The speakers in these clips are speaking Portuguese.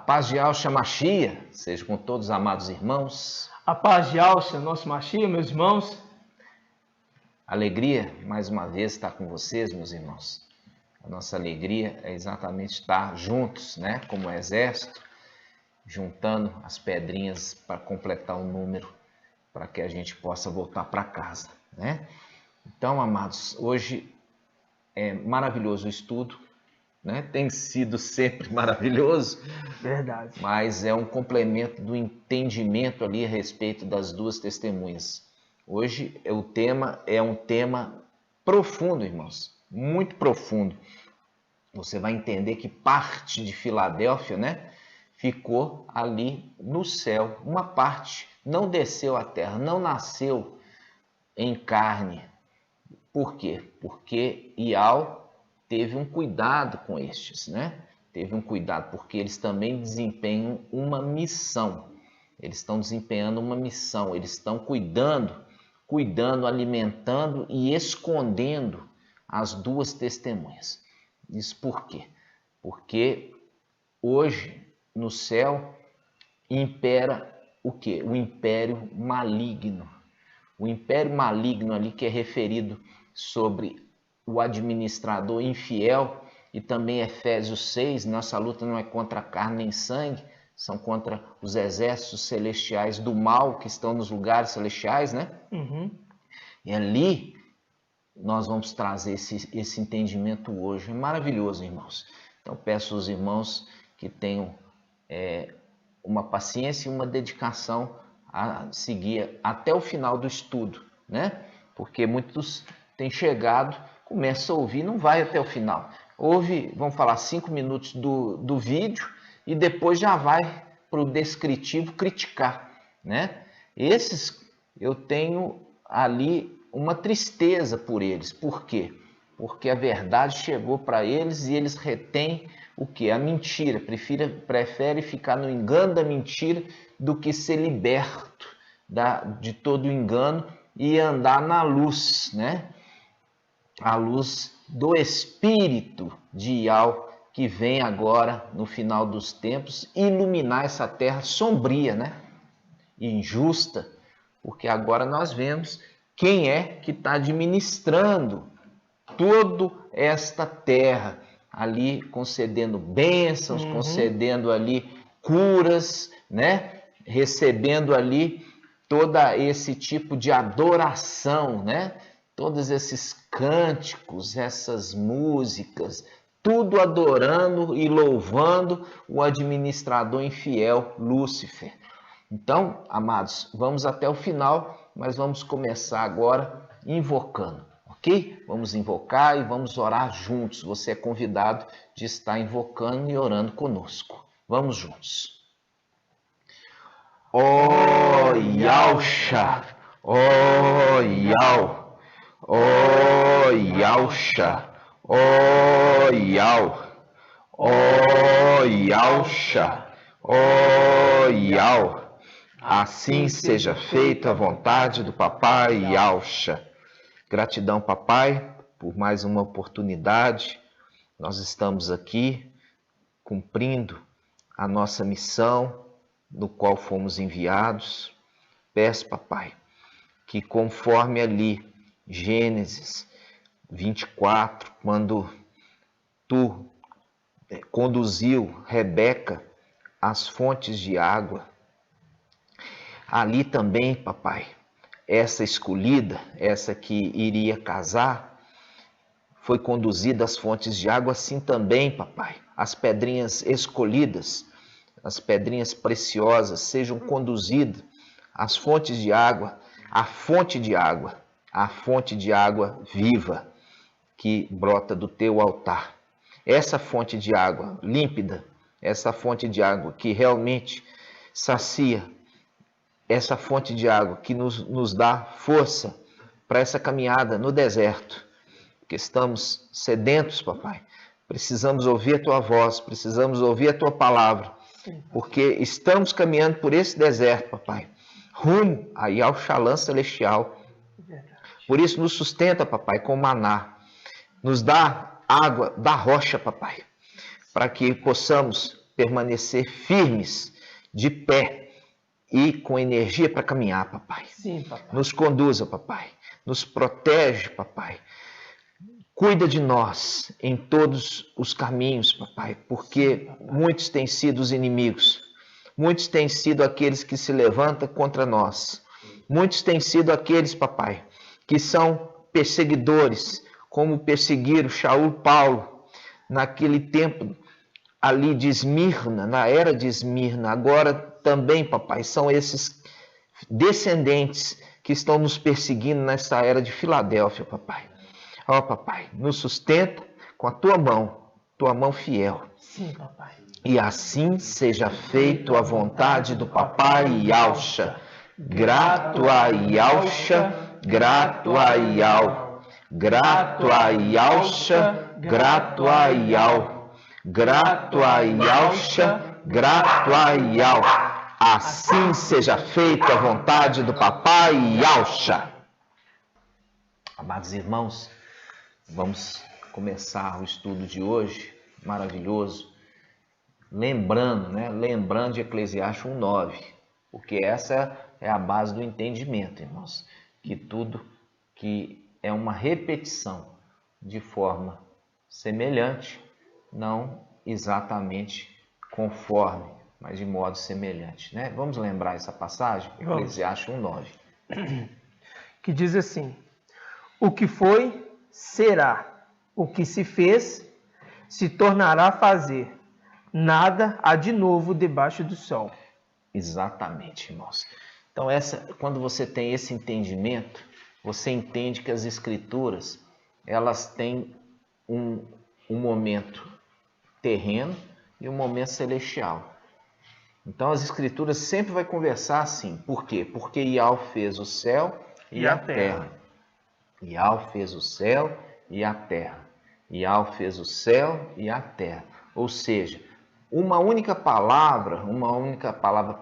paz de Yahshua Machia seja com todos os amados irmãos. A paz de Yahshua, nosso Machia, meus irmãos. Alegria, mais uma vez, estar com vocês, meus irmãos. A nossa alegria é exatamente estar juntos, né? Como exército, juntando as pedrinhas para completar o número, para que a gente possa voltar para casa, né? Então, amados, hoje é maravilhoso o estudo, né? Tem sido sempre maravilhoso. Verdade. Mas é um complemento do entendimento ali a respeito das duas testemunhas. Hoje o tema é um tema profundo, irmãos, muito profundo. Você vai entender que parte de Filadélfia, né, ficou ali no céu. Uma parte não desceu à terra, não nasceu em carne. Por quê? Porque Ial teve um cuidado com estes, né? Teve um cuidado, porque eles também desempenham uma missão. Eles estão desempenhando uma missão, eles estão cuidando, alimentando e escondendo as duas testemunhas. Isso por quê? Porque hoje no céu impera o quê? O império maligno. O império maligno ali que é referido sobre o administrador infiel, e também Efésios 6, nossa luta não é contra carne nem sangue, são contra os exércitos celestiais do mal que estão nos lugares celestiais, né? E ali nós vamos trazer esse entendimento hoje. É maravilhoso, irmãos. Então peço aos irmãos que tenham uma paciência e uma dedicação a seguir até o final do estudo, né? Porque muitos têm chegado, começam a ouvir, não vai até o final. Ouve, vamos falar, 5 minutos do vídeo e depois já vai para o descritivo criticar, né? Esses, eu tenho ali uma tristeza por eles. Por quê? Porque a verdade chegou para eles e eles retêm o quê? A mentira. Prefere ficar no engano da mentira do que ser liberto de todo o engano e andar na luz, né? A luz do Espírito de Ial, que vem agora, no final dos tempos, iluminar essa terra sombria, né? Injusta, porque agora nós vemos quem é que está administrando toda esta terra, ali concedendo bênçãos, concedendo ali curas, né? Recebendo ali toda esse tipo de adoração, né? Todos esses cânticos, essas músicas, tudo adorando e louvando o administrador infiel, Lúcifer. Então, amados, vamos até o final, mas vamos começar agora invocando, ok? Vamos invocar e vamos orar juntos. Você é convidado de estar invocando e orando conosco. Vamos juntos. Ó Yahshua, ó Yahweh, ó Yahshua, ó Yahweh, ó Yahshua, ó Yahweh. Assim seja feita a vontade do Papai Yahshua. Gratidão, Papai, por mais uma oportunidade. Nós estamos aqui cumprindo a nossa missão, no qual fomos enviados. Peço, Papai, que conforme ali, Gênesis 24, quando Tu conduziu Rebeca às fontes de água, ali também, Papai, essa escolhida, essa que iria casar, foi conduzida às fontes de água, assim também, Papai, as pedrinhas escolhidas, as pedrinhas preciosas sejam conduzidas às fontes de água, a fonte de água viva que brota do teu altar. Essa fonte de água límpida, essa fonte de água que realmente sacia, essa fonte de água que nos dá força para essa caminhada no deserto, porque estamos sedentos, Papai. Precisamos ouvir a Tua voz, precisamos ouvir a Tua palavra, porque estamos caminhando por esse deserto, Papai, rumo aí ao Shalom celestial. Por isso, nos sustenta, Papai, com maná. Nos dá água da rocha, Papai, para que possamos permanecer firmes, de pé e com energia para caminhar, papai. Sim, papai. Nos conduza, papai. Nos protege, papai. Cuida de nós em todos os caminhos, papai, porque muitos têm sido os inimigos. Muitos têm sido aqueles que se levantam contra nós. Muitos têm sido aqueles, papai, que são perseguidores, como perseguiram Shaul Paulo naquele tempo ali de Esmirna, na era de Esmirna. Agora também, papai, são esses descendentes que estão nos perseguindo nessa era de Filadélfia, papai. Ó, papai, nos sustenta com a tua mão fiel. Sim, papai. E assim seja feito a vontade do papai Yalcha. Grato a Yalcha, grato a Yal. Grato a Yalcha, grato a Yal. Grato a Yalcha, grato a Yal. Assim seja feita a vontade do papai Yalcha. Amados irmãos, vamos começar o estudo de hoje, maravilhoso, lembrando de Eclesiastes 1:9, porque essa é a base do entendimento, irmãos, que tudo que é uma repetição de forma semelhante, não exatamente conforme, mas de modo semelhante, né? Vamos lembrar essa passagem? Eclesiastes 1:9. Que diz assim: o que foi, será. O que se fez, se tornará a fazer. Nada há de novo debaixo do sol. Exatamente, irmãos. Então, quando você tem esse entendimento, você entende que as Escrituras, elas têm um momento terreno e um momento celestial. Então, as Escrituras sempre vai conversar assim. Por quê? Porque Ial fez o céu e a terra. Ial fez o céu e a terra. Ial fez o céu e a terra. Ou seja, uma única palavra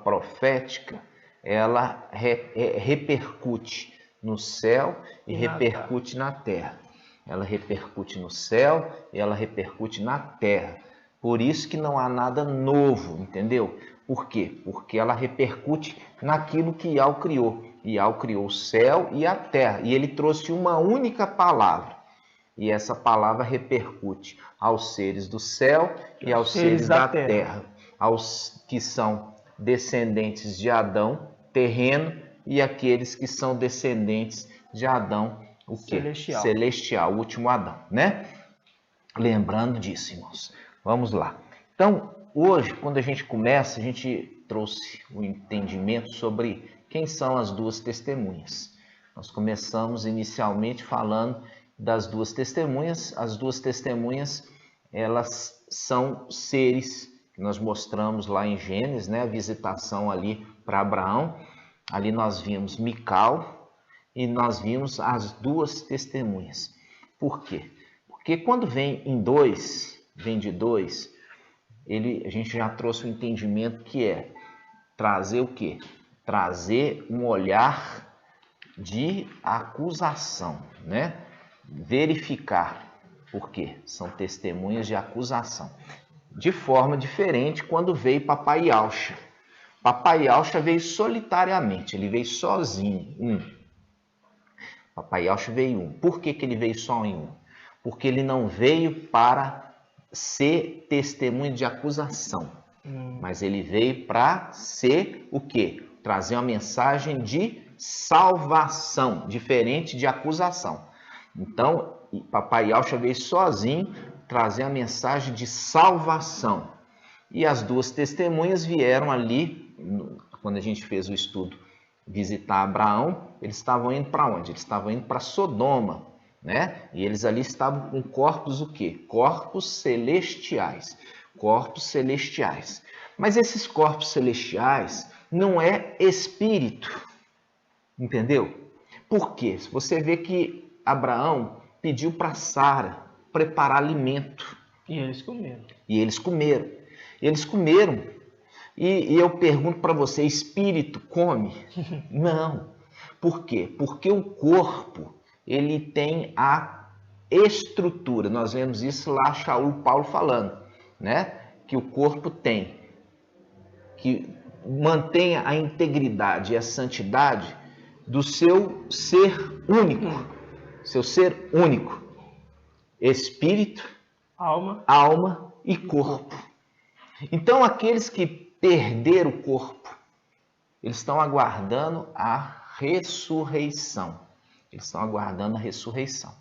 profética, ela repercute no céu e repercute na terra. Ela repercute no céu e ela repercute na terra. Por isso que não há nada novo, entendeu? Por quê? Porque ela repercute naquilo que Ial criou. Ial criou o céu e a terra. E ele trouxe uma única palavra. E essa palavra repercute aos seres do céu e aos seres da terra. Aos que são descendentes de Adão, terreno, e aqueles que são descendentes de Adão, o quê? Celestial, o último Adão, né? Lembrando disso, irmãos. Vamos lá. Então, hoje, quando a gente começa, a gente trouxe o entendimento sobre quem são as duas testemunhas. Nós começamos inicialmente falando das duas testemunhas. As duas testemunhas, elas são seres que nós mostramos lá em Gênesis, né? A visitação ali para Abraão. Ali nós vimos Mical e nós vimos as duas testemunhas. Por quê? Porque quando vem de dois, a gente já trouxe o entendimento que é trazer o quê? Trazer um olhar de acusação, né? Verificar, porque são testemunhas de acusação. De forma diferente quando veio Papai Yalcha. Papai Yalcha veio solitariamente, ele veio sozinho, Papai Yalcha veio Por que ele veio só em um? Porque ele não veio para ser testemunho de acusação, mas ele veio para ser o quê? Trazer uma mensagem de salvação, diferente de acusação. Então, Papai Yalcha veio sozinho trazer a mensagem de salvação. E as duas testemunhas vieram ali, quando a gente fez o estudo, visitar Abraão. Eles estavam indo para onde? Eles estavam indo para Sodoma, né? E eles ali estavam com corpos o quê? Corpos celestiais. Corpos celestiais. Mas esses corpos celestiais não é espírito. Entendeu? Por quê? Você vê que Abraão pediu para Sara preparar alimento. E eles comeram. Eles comeram. E eu pergunto para você, espírito come? Não. Por quê? Porque o corpo, ele tem a estrutura. Nós vemos isso lá, Shaul Paulo falando, né? que o corpo tem, que mantenha a integridade e a santidade do seu ser único, seu ser único, espírito, alma e corpo. Então, aqueles que perderam o corpo, eles estão aguardando a ressurreição. Eles estão aguardando a ressurreição.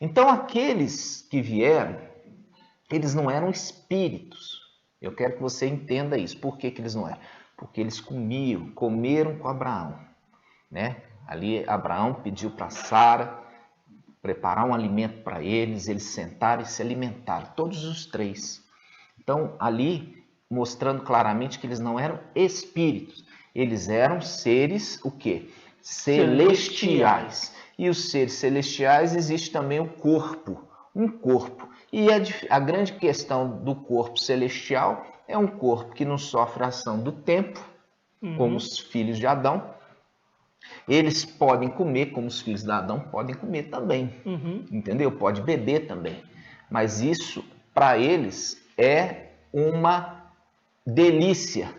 Então, aqueles que vieram, eles não eram espíritos. Eu quero que você entenda isso. Por que eles não eram? Porque eles comeram com Abraão, né? Ali Abraão pediu para Sara preparar um alimento para eles, eles sentaram e se alimentaram, todos os três. Então, ali, mostrando claramente que eles não eram espíritos, eles eram seres, o quê? Celestiais. E os seres celestiais, existe também o corpo, um corpo. E a grande questão do corpo celestial é um corpo que não sofre a ação do tempo, como os filhos de Adão. Eles podem comer, como os filhos de Adão podem comer também, entendeu? Pode beber também. Mas isso, para eles, é uma delícia.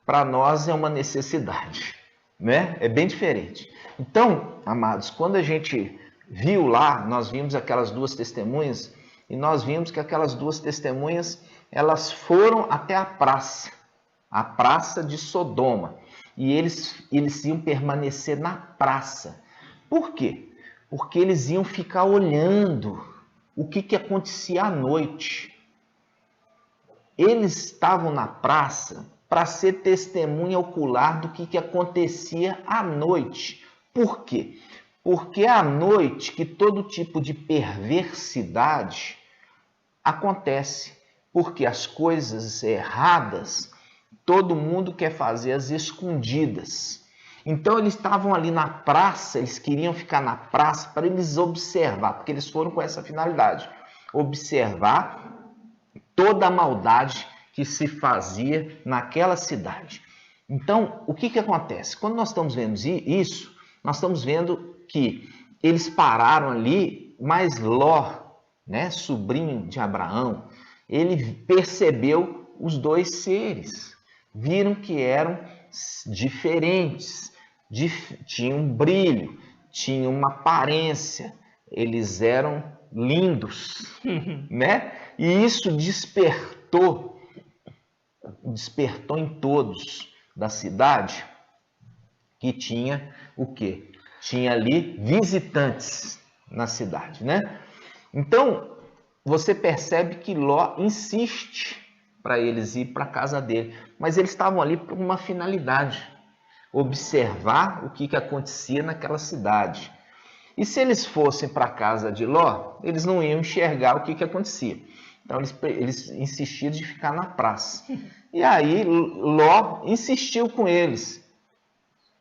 Para nós é uma necessidade, né? É bem diferente. Então, amados, quando a gente viu lá, nós vimos aquelas duas testemunhas, e nós vimos que aquelas duas testemunhas, elas foram até a praça de Sodoma, e eles iam permanecer na praça. Por quê? Porque eles iam ficar olhando o que acontecia à noite. Eles estavam na praça para ser testemunha ocular do que acontecia à noite. Por quê? Porque é à noite que todo tipo de perversidade acontece. Porque as coisas erradas, todo mundo quer fazer as escondidas. Então eles estavam ali na praça, eles queriam ficar na praça para eles observar, porque eles foram com essa finalidade, observar toda a maldade que se fazia naquela cidade. Então, o que acontece? Quando nós estamos vendo isso, nós estamos vendo que eles pararam ali, mas Ló, né, sobrinho de Abraão, ele percebeu os dois seres, viram que eram diferentes, tinham um brilho, tinham uma aparência, eles eram lindos, né? E isso despertou em todos da cidade que tinha o quê? Tinha ali visitantes na cidade, né? Então, você percebe que Ló insiste para eles ir para a casa dele, mas eles estavam ali por uma finalidade, observar o que acontecia naquela cidade. E se eles fossem para a casa de Ló, eles não iam enxergar o que acontecia. Então, eles insistiram de ficar na praça. E aí, Ló insistiu com eles.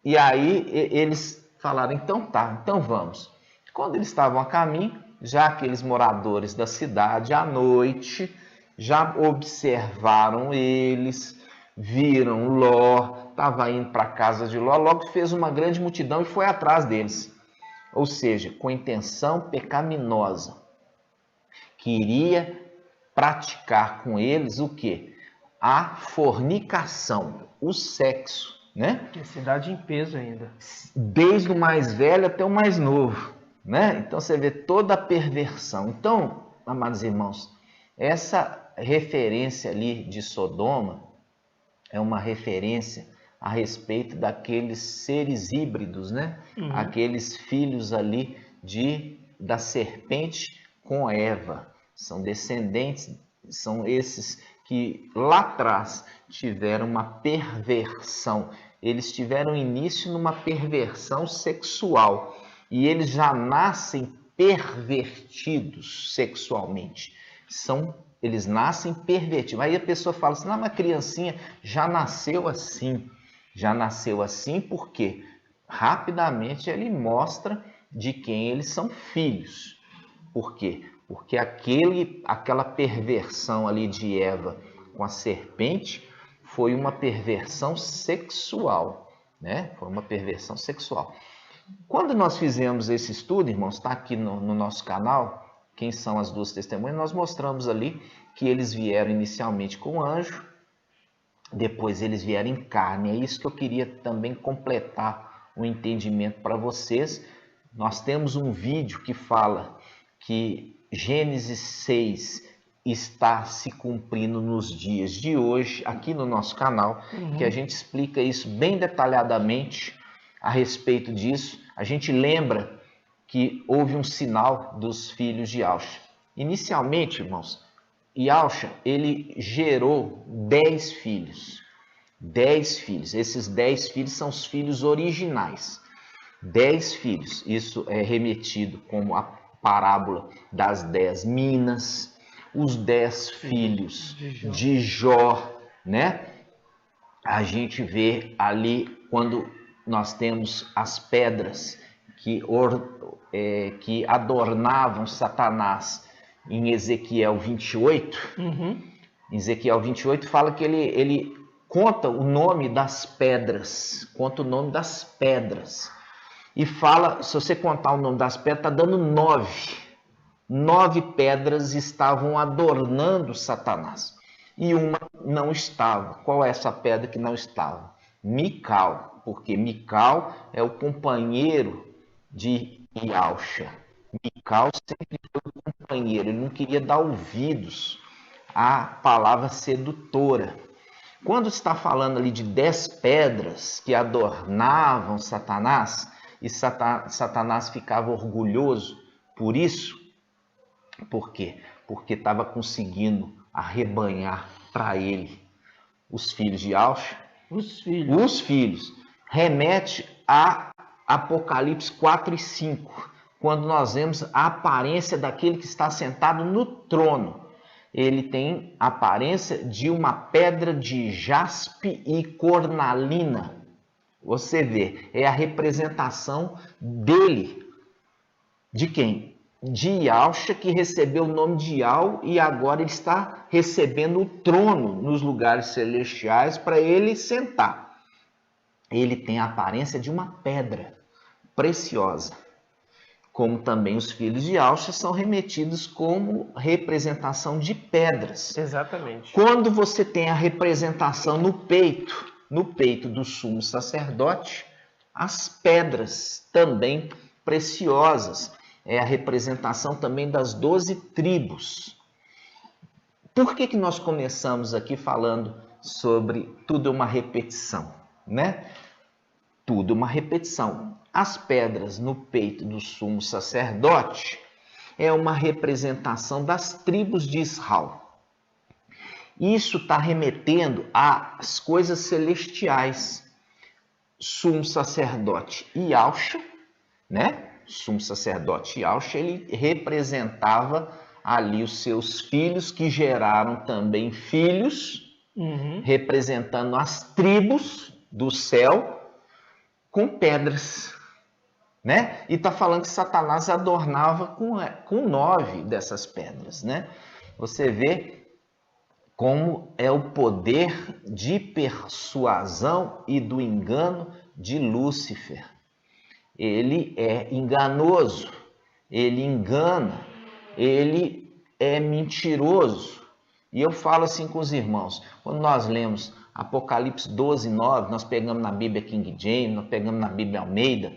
E aí, eles falaram, então tá, então vamos. Quando eles estavam a caminho, já aqueles moradores da cidade, à noite, já observaram eles, viram Ló, estava indo para a casa de Ló, logo fez uma grande multidão e foi atrás deles. Ou seja, com intenção pecaminosa. Queria praticar com eles o quê? A fornicação, o sexo, né? A cidade em peso ainda. Desde o mais velho até o mais novo, né? Então você vê toda a perversão. Então, amados irmãos, essa referência ali de Sodoma é uma referência a respeito daqueles seres híbridos, né? Aqueles filhos ali da serpente com Eva. São descendentes, são esses que lá atrás tiveram uma perversão. Eles tiveram início numa perversão sexual e eles já nascem pervertidos sexualmente. Eles nascem pervertidos. Aí a pessoa fala assim, não, mas a criancinha já nasceu assim. Já nasceu assim porque rapidamente ele mostra de quem eles são filhos. Por quê? Porque aquela perversão ali de Eva com a serpente foi uma perversão sexual, né? Foi uma perversão sexual. Quando nós fizemos esse estudo, irmãos, está aqui no nosso canal, quem são as duas testemunhas, nós mostramos ali que eles vieram inicialmente com anjo, depois eles vieram em carne. É isso que eu queria também completar o entendimento para vocês. Nós temos um vídeo que fala que Gênesis 6 está se cumprindo nos dias de hoje, aqui no nosso canal, que a gente explica isso bem detalhadamente a respeito disso. A gente lembra que houve um sinal dos filhos de Yauxa. Inicialmente, irmãos, Yauxa, ele gerou 10 filhos. 10 filhos. Esses 10 filhos são os filhos originais. 10 filhos. Isso é remetido como a parábola das 10 minas, os 10 filhos de Jó, né? A gente vê ali quando nós temos as pedras que adornavam Satanás em Ezequiel 28. Em Ezequiel 28 fala que ele conta o nome das pedras, e fala, se você contar o nome das pedras, está dando 9. 9 pedras estavam adornando Satanás e uma não estava. Qual é essa pedra que não estava? Mical, porque Mical é o companheiro de Yauxa. Mical sempre foi o companheiro, ele não queria dar ouvidos à palavra sedutora. Quando está falando ali de 10 pedras que adornavam Satanás, e Satanás ficava orgulhoso por isso, por quê? Porque estava conseguindo arrebanhar para ele os filhos de Yauxa. Os filhos. Remete a Apocalipse 4 e 5, quando nós vemos a aparência daquele que está sentado no trono. Ele tem a aparência de uma pedra de jaspe e cornalina. Você vê, é a representação dele. De quem? De Yauxa, que recebeu o nome de Yau e agora ele está recebendo o trono nos lugares celestiais para ele sentar. Ele tem a aparência de uma pedra preciosa. Como também os filhos de Yauxa são remetidos como representação de pedras. Exatamente. Quando você tem a representação no peito do sumo sacerdote, as pedras também preciosas. É a representação também das 12 tribos. Por que nós começamos aqui falando sobre tudo é uma repetição, né? Tudo é uma repetição. As pedras no peito do sumo sacerdote é uma representação das tribos de Israel. Isso está remetendo às coisas celestiais. Sumo sacerdote Yauxa, né? Sumo sacerdote Yauxa, ele representava ali os seus filhos, que geraram também filhos, representando as tribos do céu com pedras, né? E está falando que Satanás adornava com 9 dessas pedras, né? Você vê como é o poder de persuasão e do engano de Lúcifer. Ele é enganoso, ele engana, ele é mentiroso. E eu falo assim com os irmãos, quando nós lemos Apocalipse 12, 9, nós pegamos na Bíblia King James, nós pegamos na Bíblia Almeida,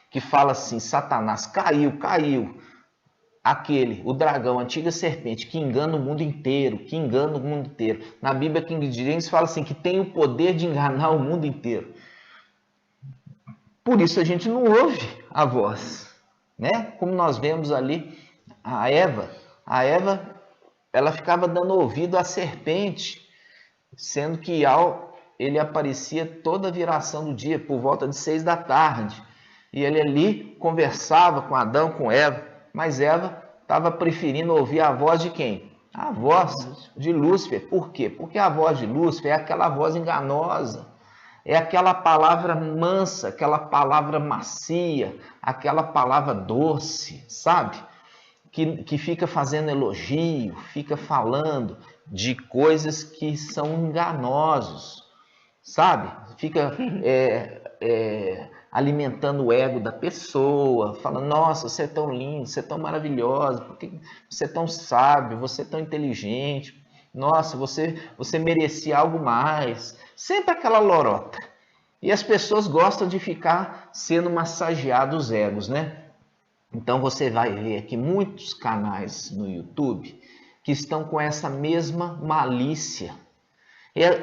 que fala assim, Satanás caiu, o dragão, a antiga serpente, que engana o mundo inteiro, Na Bíblia King James fala assim, que tem o poder de enganar o mundo inteiro. Por isso a gente não ouve a voz, né? Como nós vemos ali a Eva, ela ficava dando ouvido à serpente, sendo que ele aparecia toda a viração do dia, por volta de 6 da tarde. E ele ali conversava com Adão, com Eva, mas Eva estava preferindo ouvir a voz de quem? A voz de Lúcifer. Por quê? Porque a voz de Lúcifer é aquela voz enganosa. É aquela palavra mansa, aquela palavra macia, aquela palavra doce, sabe? Que fica fazendo elogio, fica falando de coisas que são enganosos, sabe? Fica alimentando o ego da pessoa, falando, nossa, você é tão lindo, você é tão maravilhosa, porque você é tão sábio, você é tão inteligente, nossa, você merecia algo mais. Sempre aquela lorota. E as pessoas gostam de ficar sendo massageados os egos, né? Então você vai ver aqui muitos canais no YouTube que estão com essa mesma malícia.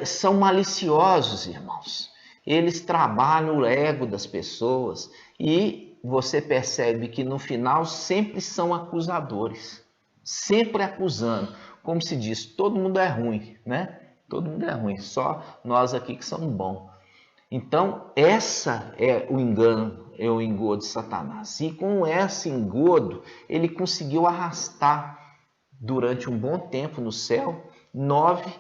São maliciosos, irmãos. Eles trabalham o ego das pessoas e você percebe que no final sempre são acusadores. Sempre acusando. Como se diz, todo mundo é ruim, né? Todo mundo é ruim, só nós aqui que somos bons. Então, essa é o engano, é o engodo de Satanás. E com esse engodo, ele conseguiu arrastar durante um bom tempo no céu 9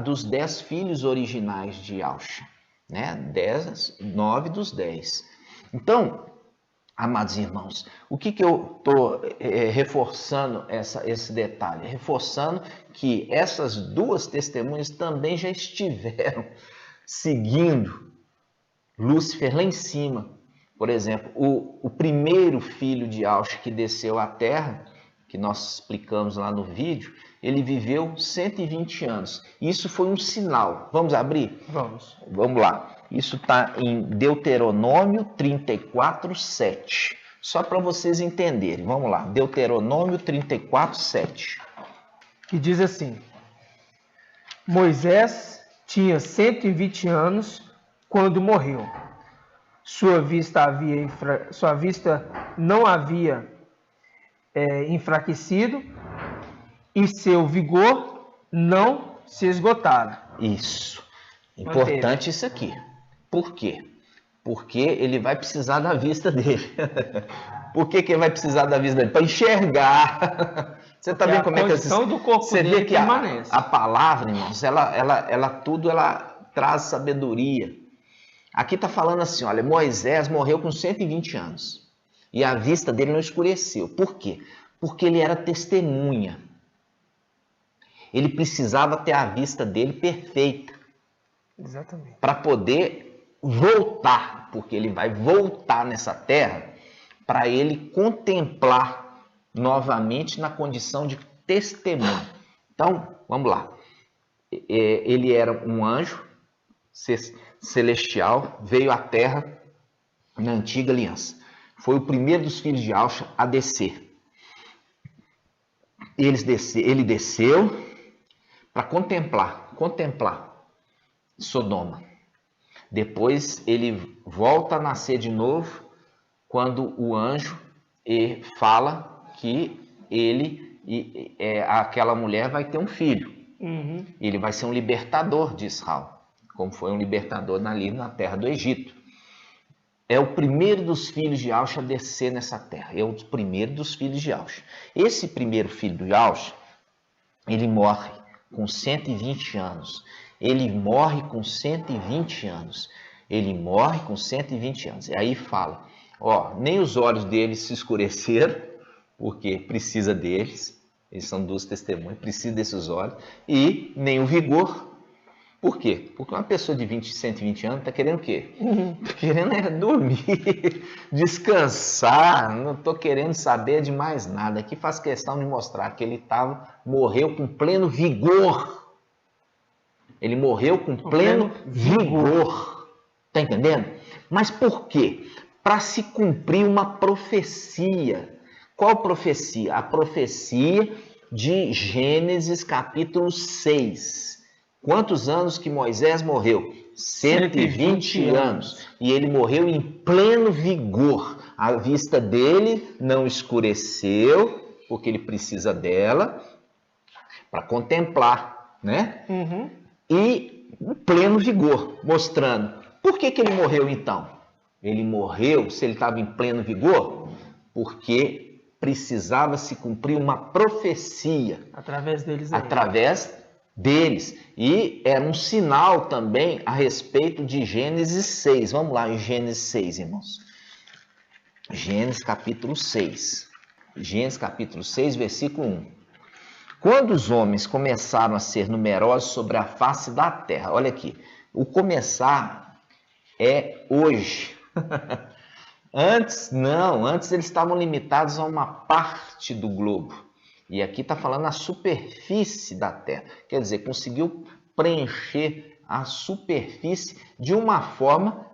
dos 10 filhos originais de Yahshua, né? 9 dos 10. Então, amados irmãos, o que eu estou reforçando esse detalhe? Reforçando que essas duas testemunhas também já estiveram seguindo Lúcifer lá em cima. Por exemplo, o primeiro filho de Yahshua que desceu à Terra, que nós explicamos lá no vídeo, ele viveu 120 anos. Isso foi um sinal. Vamos abrir? Vamos. Vamos lá. Isso está em Deuteronômio 34, 7. Só para vocês entenderem. Vamos lá. Deuteronômio 34, 7. Que diz assim: Moisés tinha 120 anos quando morreu. Sua vista não havia enfraquecido e seu vigor não se esgotara. Isso. Importante isso aqui. Por quê? Porque ele vai precisar da vista dele. Por que ele vai precisar da vista dele? Para enxergar. Você está vendo como é que você vê que a palavra, irmãos, ela traz sabedoria. Aqui está falando assim, olha, Moisés morreu com 120 anos e a vista dele não escureceu. Por quê? Porque ele era testemunha. Ele precisava ter a vista dele perfeita. Exatamente. Para poder voltar, porque ele vai voltar nessa terra para ele contemplar novamente na condição de testemunho. Então, vamos lá. Ele era um anjo celestial, veio à terra na antiga aliança. Foi o primeiro dos filhos de Yahshua a descer. Ele desceu para contemplar Sodoma. Depois ele volta a nascer de novo quando o anjo fala que aquela mulher vai ter um filho. Uhum. Ele vai ser um libertador de Israel, como foi um libertador ali na terra do Egito. É o primeiro dos filhos de Yahshua a descer nessa terra. É o primeiro dos filhos de Yahshua. Esse primeiro filho de Yahshua, ele morre com 120 anos. Ele morre com 120 anos. Ele morre com 120 anos. E aí fala, nem os olhos deles se escureceram, porque precisa deles. Eles são duas testemunhas, precisa desses olhos. E nem o vigor. Por quê? Porque uma pessoa de 120 anos está querendo o quê? Está querendo dormir, descansar, não estou querendo saber de mais nada. Aqui faz questão de mostrar que ele morreu com pleno vigor. Ele morreu com pleno vigor. Está entendendo? Mas por quê? Para se cumprir uma profecia. Qual profecia? A profecia de Gênesis capítulo 6. Quantos anos que Moisés morreu? 120 anos. E ele morreu em pleno vigor. A vista dele não escureceu, porque ele precisa dela para contemplar, né? Uhum. E em pleno vigor, mostrando. Por que ele morreu então? Ele morreu, se ele estava em pleno vigor, porque precisava se cumprir uma profecia. Através deles. E era um sinal também a respeito de Gênesis 6. Vamos lá em Gênesis 6, irmãos. Gênesis capítulo 6. Gênesis capítulo 6, versículo 1. Quando os homens começaram a ser numerosos sobre a face da terra. Olha aqui. O começar é hoje. Antes, não. Antes eles estavam limitados a uma parte do globo. E aqui está falando a superfície da Terra. Quer dizer, conseguiu preencher a superfície de uma forma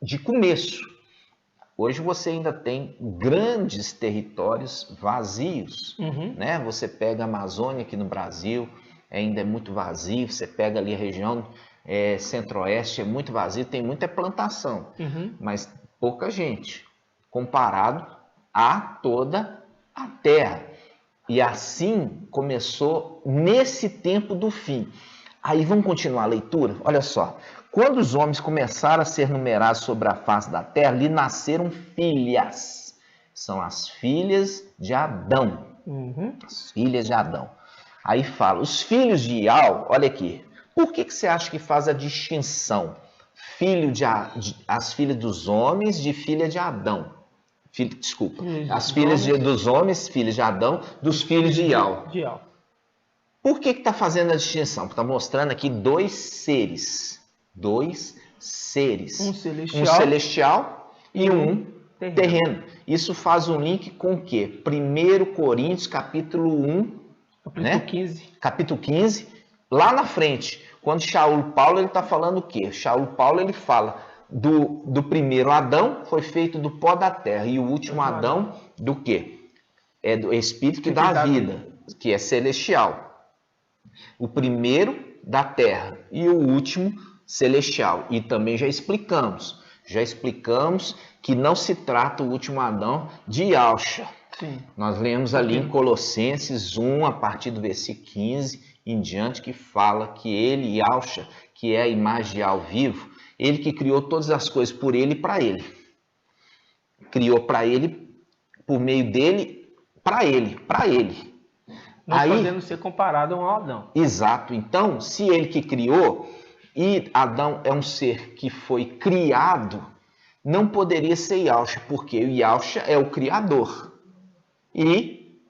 de começo. Hoje você ainda tem grandes territórios vazios, né? Você pega a Amazônia aqui no Brasil, ainda é muito vazio. Você pega ali a região centro-oeste, é muito vazio, tem muita plantação, mas pouca gente, comparado a toda a terra. E assim começou nesse tempo do fim. Aí vamos continuar a leitura? Olha só. Quando os homens começaram a ser numerados sobre a face da terra, lhe nasceram filhas. São as filhas de Adão. As filhas de Adão. Aí fala, os filhos de Ial, olha aqui. Por que você acha que faz a distinção? As filhas dos homens de filha de Adão. As filhas dos homens, filhas de Adão, dos filhos de Ial. Por que está fazendo a distinção? Porque está mostrando aqui dois seres. Um celestial e um terreno. Isso faz um link com o quê? 1 Coríntios, capítulo 1, capítulo 15, lá na frente. Quando Paulo ele está falando o quê? Paulo ele fala do primeiro Adão, foi feito do pó da terra, e o último Adão do quê? É do Espírito que dá a vida, que é celestial. O primeiro da terra e o último celestial. E também já explicamos que não se trata o último Adão de Yahshua. Nós lemos ali em Colossenses 1, a partir do versículo 15 em diante, que fala que ele, Yahshua, que é a imagem de ao vivo, ele que criou todas as coisas por ele e para ele. Criou para ele, por meio dele, para ele. Não podendo ser comparado ao Adão. Exato. Então, se ele que criou, e Adão é um ser que foi criado, não poderia ser Yahshua, porque o Yahshua é o Criador. E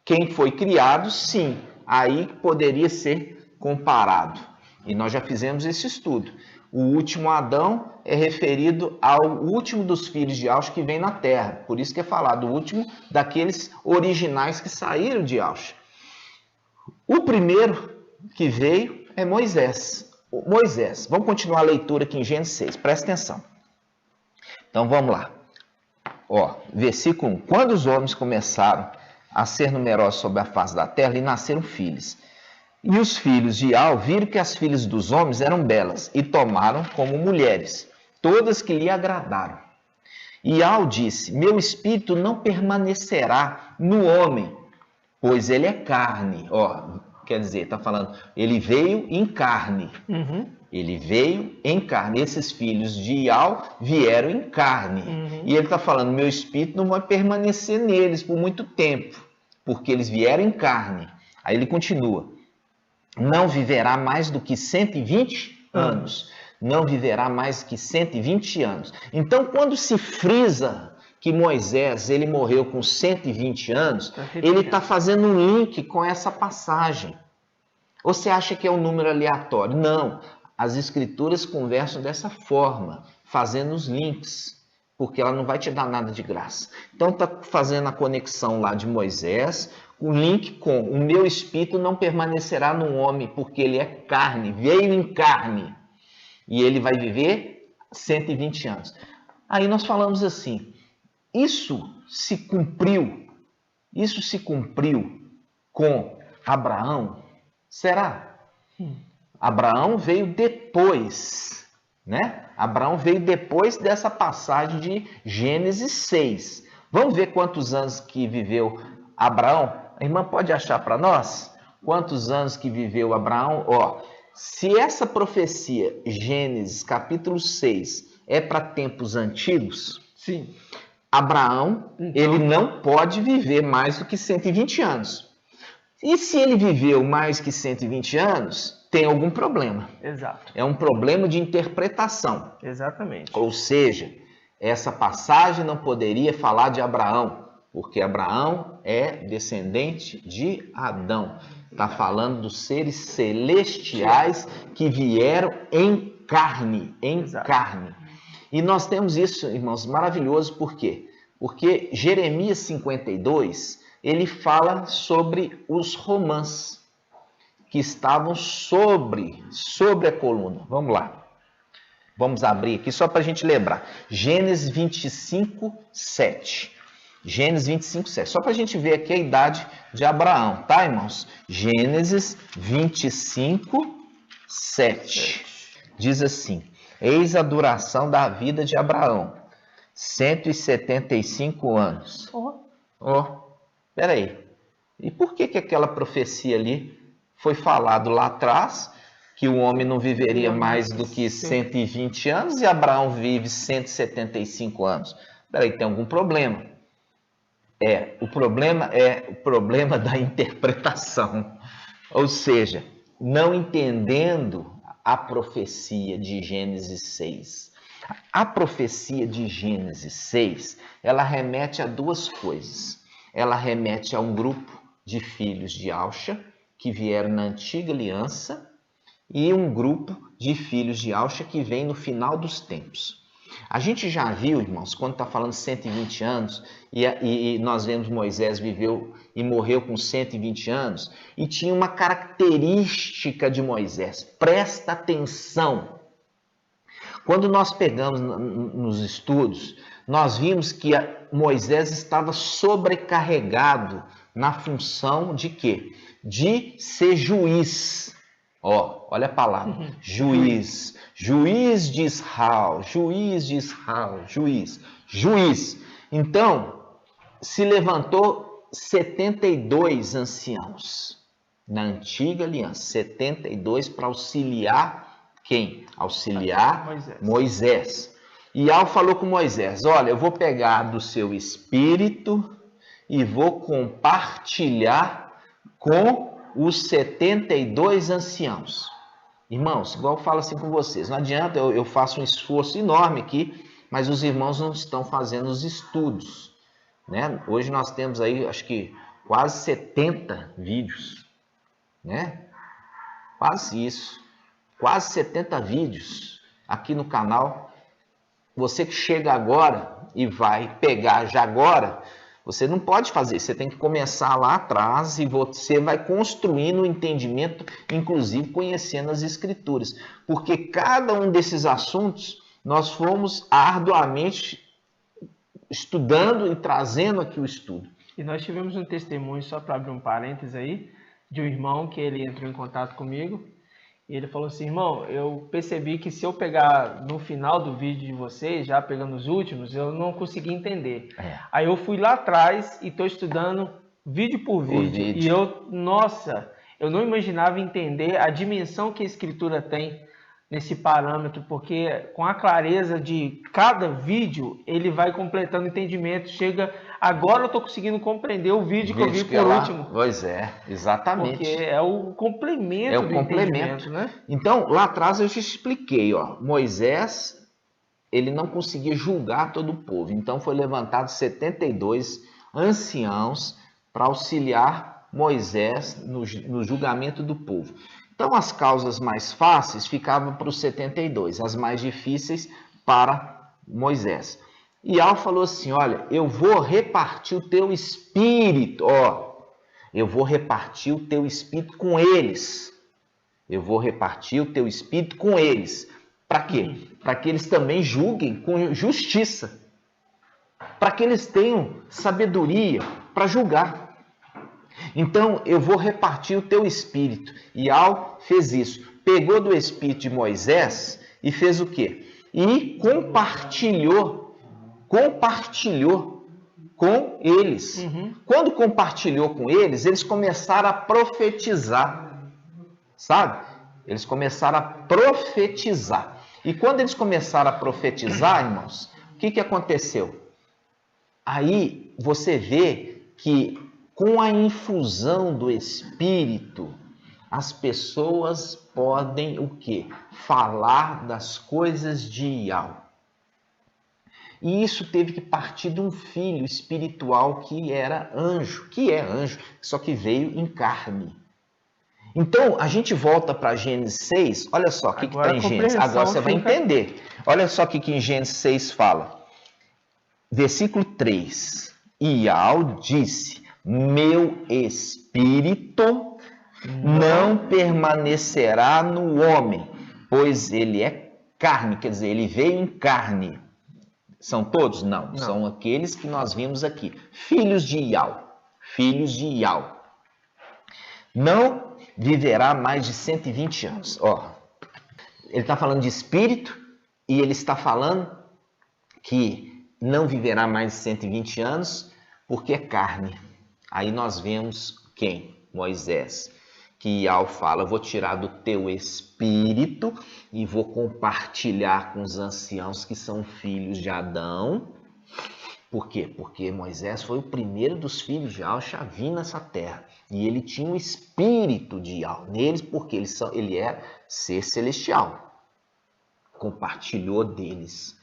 quem foi criado, sim, aí poderia ser comparado. E nós já fizemos esse estudo. O último Adão é referido ao último dos filhos de Yahshua que vem na terra. Por isso que é falado o último daqueles originais que saíram de Yahshua. O primeiro que veio é Moisés. Vamos continuar a leitura aqui em Gênesis 6. Presta atenção. Então vamos lá. Versículo 1. Quando os homens começaram a ser numerosos sobre a face da terra, lhe nasceram filhos. E os filhos de Ial viram que as filhas dos homens eram belas, e tomaram como mulheres, todas que lhe agradaram. Ial disse, meu espírito não permanecerá no homem, pois ele é carne. Quer dizer, está falando, ele veio em carne. Ele veio em carne. Esses filhos de Ial vieram em carne. E ele está falando, meu espírito não vai permanecer neles por muito tempo, porque eles vieram em carne. Aí ele continua, não viverá mais do que 120 anos. Não viverá mais que 120 anos. Então, quando se frisa que Moisés ele morreu com 120 anos, ele está fazendo um link com essa passagem. Ou você acha que é um número aleatório? Não. As escrituras conversam dessa forma, fazendo os links, porque ela não vai te dar nada de graça. Então está fazendo a conexão lá de Moisés, o link com o meu espírito não permanecerá no homem, porque ele é carne, veio em carne, e ele vai viver 120 anos. Aí nós falamos assim, isso se cumpriu com Abraão? Será? Abraão veio depois, né? Abraão veio depois dessa passagem de Gênesis 6. Vamos ver quantos anos que viveu Abraão? A irmã pode achar para nós? Quantos anos que viveu Abraão? Se essa profecia, Gênesis capítulo 6, é para tempos antigos, sim, Abraão, ele não pode viver mais do que 120 anos. E se ele viveu mais que 120 anos, tem algum problema. Exato. É um problema de interpretação. Exatamente. Ou seja, essa passagem não poderia falar de Abraão, porque Abraão é descendente de Adão. Está falando dos seres celestiais que vieram em carne, carne. E nós temos isso, irmãos, maravilhoso, por quê? Porque Jeremias 52, ele fala sobre os romãs que estavam sobre a coluna. Vamos lá. Vamos abrir aqui só para a gente lembrar. Gênesis 25, 7. Gênesis 25, 7. Só para a gente ver aqui a idade de Abraão, tá, irmãos? Gênesis 25, 7. Diz assim: eis a duração da vida de Abraão, 175 anos. Peraí. E por que aquela profecia ali foi falado lá atrás, que o homem não viveria mais do que 120 anos e Abraão vive 175 anos? Peraí, tem algum problema. O problema da interpretação. Ou seja, não entendendo a profecia de Gênesis 6. A profecia de Gênesis 6, ela remete a duas coisas. Ela remete a um grupo de filhos de Auxa, que vieram na antiga aliança, e um grupo de filhos de Auxa que vem no final dos tempos. A gente já viu, irmãos, quando está falando 120 anos, e nós vemos Moisés viveu e morreu com 120 anos, e tinha uma característica de Moisés, presta atenção. Quando nós pegamos nos estudos, nós vimos que Moisés estava sobrecarregado na função de quê? De ser juiz. Olha a palavra, juiz. Juiz de Israel, juiz de Israel, juiz. Então, se levantou 72 anciãos na antiga aliança, 72 para auxiliar quem? Auxiliar Moisés. E Al falou com Moisés: olha, eu vou pegar do seu espírito e vou compartilhar com os 72 anciãos. Irmãos, igual eu falo assim com vocês, não adianta, eu faço um esforço enorme aqui, mas os irmãos não estão fazendo os estudos, né? Hoje nós temos aí, acho que quase 70 vídeos, né? Quase isso, quase 70 vídeos aqui no canal. Você que chega agora e vai pegar já agora, você não pode fazer, você tem que começar lá atrás e você vai construindo o entendimento, inclusive conhecendo as escrituras. Porque cada um desses assuntos nós fomos arduamente estudando e trazendo aqui o estudo. E nós tivemos um testemunho, só para abrir um parênteses aí, de um irmão que ele entrou em contato comigo. E ele falou assim: irmão, eu percebi que se eu pegar no final do vídeo de vocês, já pegando os últimos, eu não consegui entender. Aí eu fui lá atrás e estou estudando vídeo por vídeo. E eu não imaginava entender a dimensão que a escritura tem nesse parâmetro, porque com a clareza de cada vídeo, ele vai completando o entendimento. Agora eu estou conseguindo compreender o vídeo que eu vi por último. Pois é, exatamente. Porque é o complemento do entendimento, né? Então, lá atrás eu te expliquei, Moisés, ele não conseguia julgar todo o povo. Então, foi levantado 72 anciãos para auxiliar Moisés no julgamento do povo. Então, as causas mais fáceis ficavam para os 72, as mais difíceis para Moisés. E Al falou assim: olha, eu vou repartir o teu espírito, eu vou repartir o teu espírito com eles. Eu vou repartir o teu espírito com eles. Para quê? Para que eles também julguem com justiça. Para que eles tenham sabedoria para julgar. Então, eu vou repartir o teu espírito. E Al fez isso. Pegou do espírito de Moisés e fez o quê? E compartilhou com eles. Quando compartilhou com eles, eles começaram a profetizar. Sabe? Eles começaram a profetizar. E quando eles começaram a profetizar, irmãos, o que aconteceu? Aí você vê que com a infusão do Espírito, as pessoas podem o quê? Falar das coisas de Yahweh. E isso teve que partir de um filho espiritual que era anjo, que é anjo, só que veio em carne. Então, a gente volta para Gênesis 6, olha só o que está em Gênesis. Agora você vai entender. Olha só o que em Gênesis 6 fala. Versículo 3. Ial disse, meu espírito não permanecerá no homem, pois ele é carne, quer dizer, ele veio em carne. São todos? Não. São aqueles que nós vimos aqui. Filhos de Ial. Filhos de Ial. Não viverá mais de 120 anos. Ó, ele está falando de espírito e ele está falando que não viverá mais de 120 anos porque é carne. Aí nós vemos quem? Moisés. Que Ial fala, vou tirar do teu espírito e vou compartilhar com os anciãos que são filhos de Adão. Por quê? Porque Moisés foi o primeiro dos filhos de Ial a vir nessa terra. E ele tinha o espírito de Ial neles, porque ele era ser celestial. Compartilhou deles.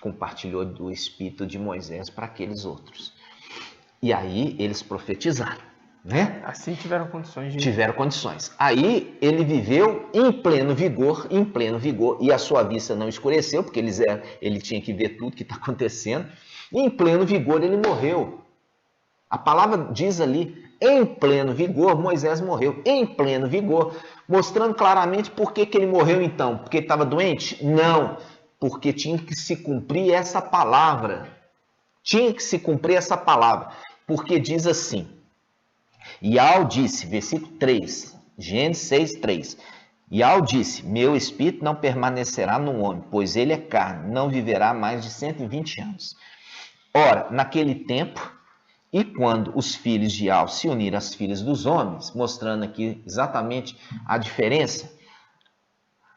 Compartilhou do espírito de Moisés para aqueles outros. E aí eles profetizaram. Né? Assim tiveram condições. Tiveram condições. Aí ele viveu em pleno vigor, e a sua vista não escureceu, porque ele tinha que ver tudo que está acontecendo. E em pleno vigor ele morreu. A palavra diz ali, em pleno vigor, Moisés morreu. Em pleno vigor, mostrando claramente por que ele morreu então. Porque ele estava doente? Não, porque tinha que se cumprir essa palavra. Tinha que se cumprir essa palavra, porque diz assim, Ial disse, versículo 3, Gênesis 6, 3. Ial disse, meu espírito não permanecerá no homem, pois ele é carne, não viverá mais de 120 anos. Ora, naquele tempo, e quando os filhos de Ial se uniram às filhas dos homens, mostrando aqui exatamente a diferença,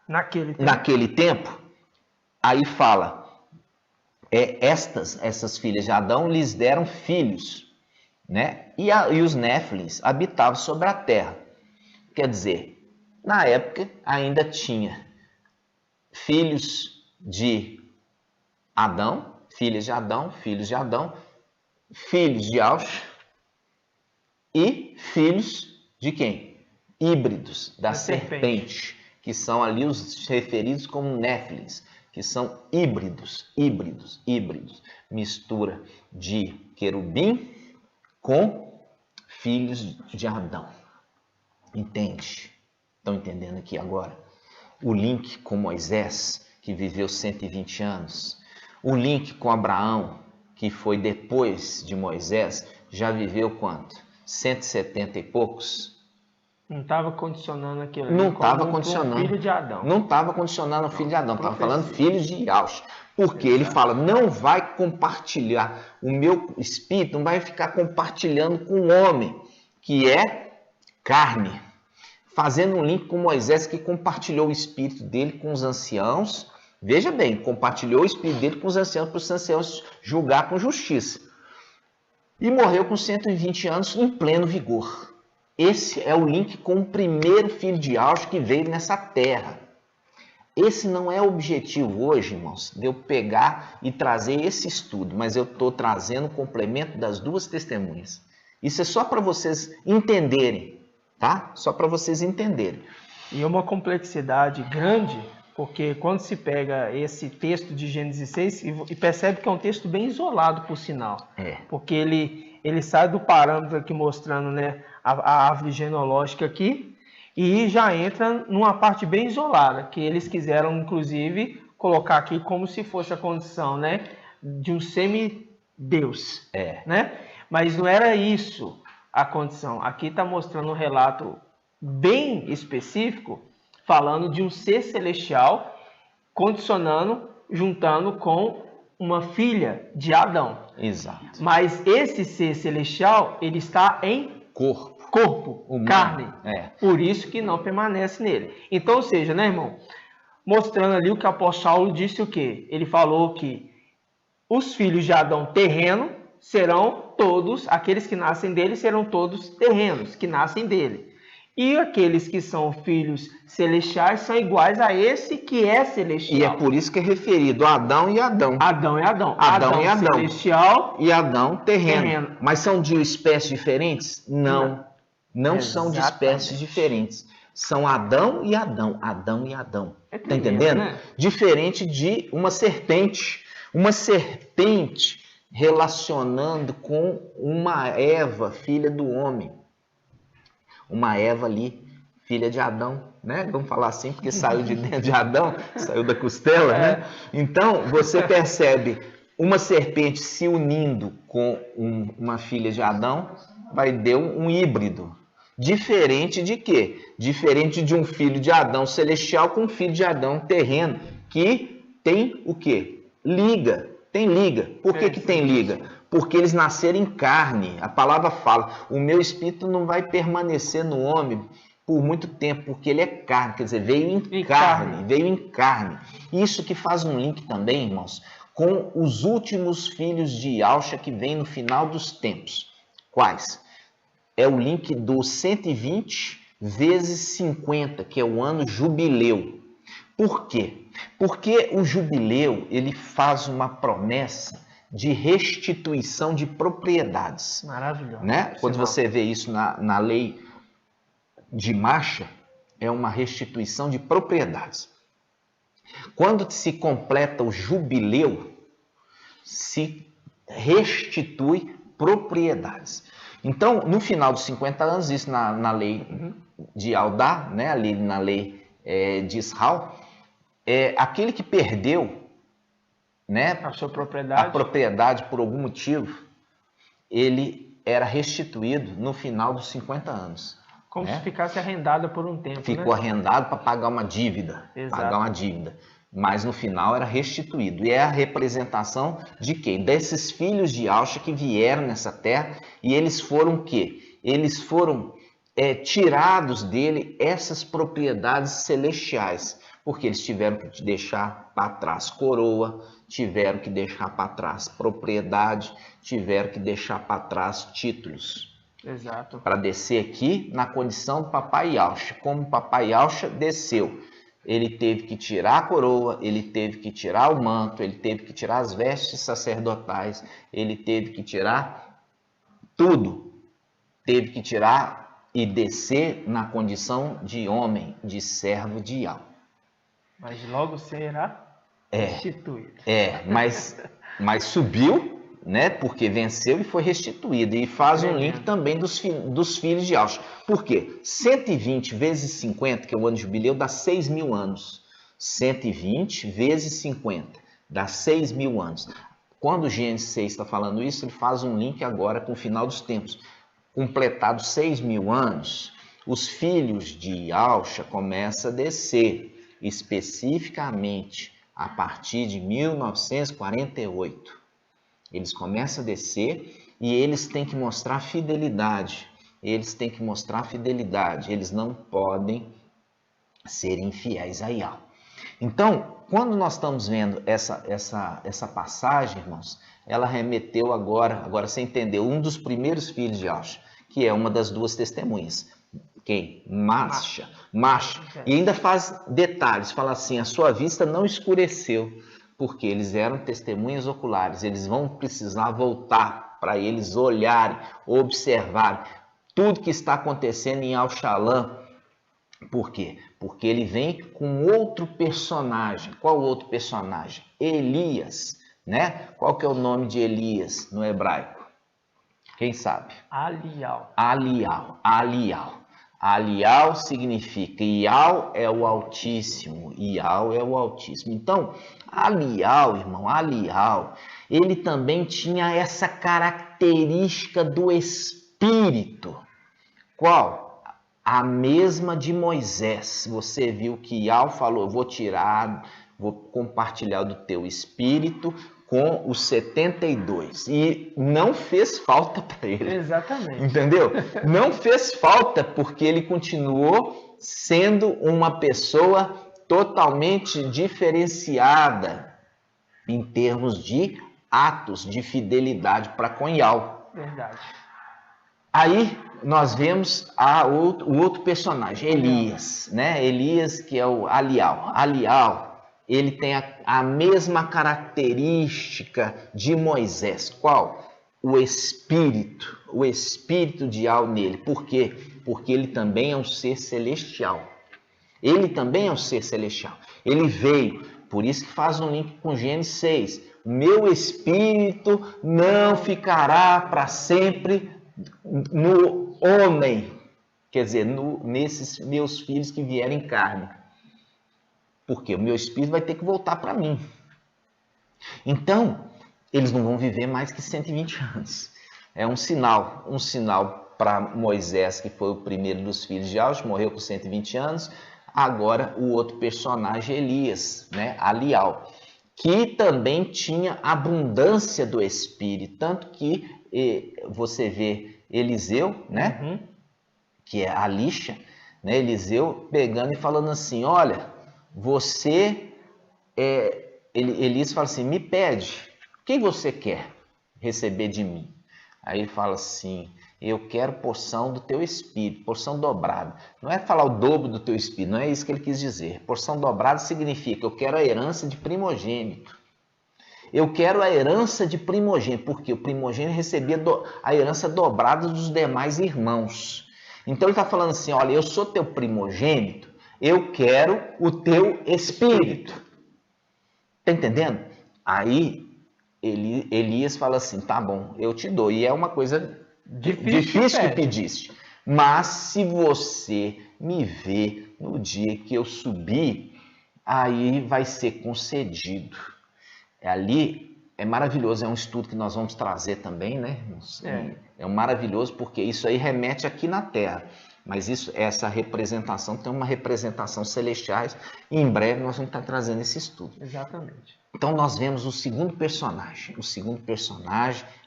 naquele tempo, aí fala, essas filhas de Adão lhes deram filhos, né? E os Néfilins habitavam sobre a terra. Quer dizer, na época ainda tinha filhos de Adão, filhas de Adão, filhos de Adão, filhos de Aush e filhos de quem? Híbridos, da serpente, que são ali os referidos como Néfilins, que são híbridos, mistura de querubim com filhos de Adão. Entende? Estão entendendo aqui agora? O link com Moisés, que viveu 120 anos. O link com Abraão, que foi depois de Moisés, já viveu quanto? 170 e poucos? Não estava condicionando aquilo. Não estava condicionando. Filho de Adão. Não estava condicionando o filho de Adão. Estava falando filhos de Iaush. Porque ele fala, não vai compartilhar o meu espírito, não vai ficar compartilhando com o homem, que é carne. Fazendo um link com Moisés, que compartilhou o espírito dele com os anciãos. Veja bem, compartilhou o espírito dele com os anciãos, para os anciãos julgar com justiça. E morreu com 120 anos em pleno vigor. Esse é o link com o primeiro filho de Iaush que veio nessa terra. Esse não é o objetivo hoje, irmãos, de eu pegar e trazer esse estudo, mas eu estou trazendo o complemento das duas testemunhas. Isso é só para vocês entenderem, tá? Só para vocês entenderem. E uma complexidade grande, porque quando se pega esse texto de Gênesis 6 e percebe que é um texto bem isolado, por sinal. Porque ele sai do parâmetro aqui mostrando, né, a árvore genealógica aqui, e já entra numa parte bem isolada, que eles quiseram, inclusive, colocar aqui como se fosse a condição, né, de um semideus. Né? Mas não era isso a condição. Aqui está mostrando um relato bem específico, falando de um ser celestial, condicionando, juntando com uma filha de Adão. Exato. Mas esse ser celestial, ele está em corpo, humano, carne. Por isso que não permanece nele. Então, ou seja, né, irmão? Mostrando ali o que o apóstolo Saulo disse o quê? Ele falou que os filhos de Adão terreno serão todos, aqueles que nascem dele serão todos terrenos, que nascem dele. E aqueles que são filhos celestiais são iguais a esse que é celestial. E é por isso que é referido a Adão e Adão. Adão e Adão. Adão e Adão. Celestial e Adão terreno. Mas são de espécies diferentes? Não. Não são de espécies diferentes. São Adão e Adão. Adão e Adão. Tá entendendo? Né? Diferente de uma serpente. Uma serpente relacionando com uma Eva, filha do homem. Uma Eva ali, filha de Adão, né? Vamos falar assim, porque saiu de dentro de Adão, saiu da costela, né? Então, você percebe uma serpente se unindo com uma filha de Adão, vai dar um híbrido. Diferente de quê? Diferente de um filho de Adão celestial com um filho de Adão terreno, que tem o quê? Liga. Tem liga. Por que tem liga? Porque eles nasceram em carne. A palavra fala, o meu espírito não vai permanecer no homem por muito tempo, porque ele é carne, quer dizer, veio em carne, veio em carne. Isso que faz um link também, irmãos, com os últimos filhos de Yahshua que vem no final dos tempos. Quais? É o link do 120 vezes 50, que é o ano jubileu. Por quê? Porque o jubileu, ele faz uma promessa de restituição de propriedades. Maravilhoso. Né? Quando você vê isso na lei de Marcha, é uma restituição de propriedades. Quando se completa o jubileu, se restitui propriedades. Então, no final dos 50 anos, isso na lei de Aldá, né? Ali na lei de Israel, aquele que perdeu, né, a sua propriedade. A propriedade por algum motivo, ele era restituído no final dos 50 anos. Como se ficasse arrendado por um tempo. Ficou arrendado para pagar uma dívida. Exato. Pagar uma dívida. Mas no final era restituído. E é a representação de quem? Desses filhos de Yahshua que vieram nessa terra. E eles foram o quê? Eles foram tirados dele essas propriedades celestiais. Porque eles tiveram que deixar para trás coroa, tiveram que deixar para trás propriedade, tiveram que deixar para trás títulos. Exato. Para descer aqui na condição do papai Yahshua. Como o papai Yahshua desceu, ele teve que tirar a coroa, ele teve que tirar o manto, ele teve que tirar as vestes sacerdotais, ele teve que tirar tudo. Teve que tirar e descer na condição de homem, de servo de Yahweh. Mas logo será restituído. Mas subiu, né? Porque venceu e foi restituído. E faz um link também dos filhos de Yahshua. Por quê? 120 vezes 50, que é o ano de jubileu, dá 6.000 anos. 120 vezes 50 dá 6.000 anos. Quando o Gênesis 6 está falando isso, ele faz um link agora com o final dos tempos. Completados 6.000 anos, os filhos de Yahshua começam a descer, especificamente a partir de 1948. Eles começam a descer e eles têm que mostrar fidelidade. Eles têm que mostrar fidelidade. Eles não podem ser infiéis a Yahweh. Então, quando nós estamos vendo essa passagem, irmãos, ela remeteu agora você entendeu, um dos primeiros filhos de Yahshua, que é uma das duas testemunhas. Quem? Marcha. E ainda faz detalhes, fala assim, a sua vista não escureceu, porque eles eram testemunhas oculares, eles vão precisar voltar para eles olharem, observarem tudo que está acontecendo em Al-Shalom. Por quê? Porque ele vem com outro personagem. Qual outro personagem? Elias, né? Qual que é o nome de Elias no hebraico? Quem sabe? Alial. Alial significa Ial é o Altíssimo. Ial é o Altíssimo. Então, Alial, irmão, ele também tinha essa característica do Espírito. Qual? A mesma de Moisés. Você viu que Ial falou, vou compartilhar do teu Espírito com os 72. E não fez falta para ele. Exatamente. Entendeu? Não fez falta porque ele continuou sendo uma pessoa totalmente diferenciada em termos de atos de fidelidade para com Yahweh. Verdade. Aí nós vemos o outro personagem, Elias, né? Elias, que é o Alial, ele tem a mesma característica de Moisés. Qual? O Espírito de Yahweh nele. Por quê? porque ele também é um ser celestial. Ele também é um ser celestial. Ele veio, por isso que faz um link com Gênesis 6. O meu espírito não ficará para sempre no homem. Quer dizer, nesses meus filhos que vierem em carne. Porque o meu espírito vai ter que voltar para mim. Então, eles não vão viver mais que 120 anos. É um sinal para Moisés, que foi o primeiro dos filhos de Aush, morreu com 120 anos. Agora, o outro personagem, Elias, né? Alial, que também tinha abundância do espírito. Tanto que você vê Eliseu, né? Uhum. Que é a lixa, né? Eliseu pegando e falando assim, olha, Elias fala assim, me pede, o que você quer receber de mim? Aí ele fala assim, eu quero porção do teu espírito, porção dobrada. Não é falar o dobro do teu espírito, não é isso que ele quis dizer. Porção dobrada significa, eu quero a herança de primogênito. Eu quero a herança de primogênito, porque o primogênito recebia a herança dobrada dos demais irmãos. Então ele está falando assim, olha, eu sou teu primogênito, eu quero o teu espírito. Está entendendo? Aí Elias fala assim, tá bom, eu te dou. E é uma coisa difícil que pediste. Mas se você me ver no dia que eu subir, aí vai ser concedido. Ali é maravilhoso, é um estudo que nós vamos trazer também, né? É maravilhoso porque isso aí remete aqui na Terra. Mas essa representação tem uma representação celestiais e em breve nós vamos estar trazendo esse estudo. Exatamente. Então nós vemos o segundo personagem,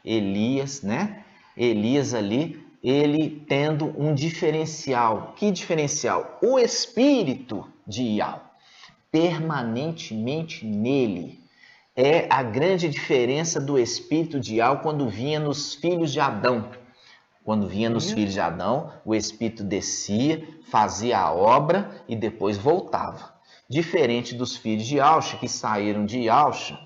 Elias, né? Elias ali, ele tendo um diferencial. Que diferencial? O espírito de Ial, permanentemente nele. É a grande diferença do espírito de Ial quando vinha nos filhos de Adão. Quando vinha nos filhos de Adão, o espírito descia, fazia a obra e depois voltava. Diferente dos filhos de Auxa, que saíram de Auxa,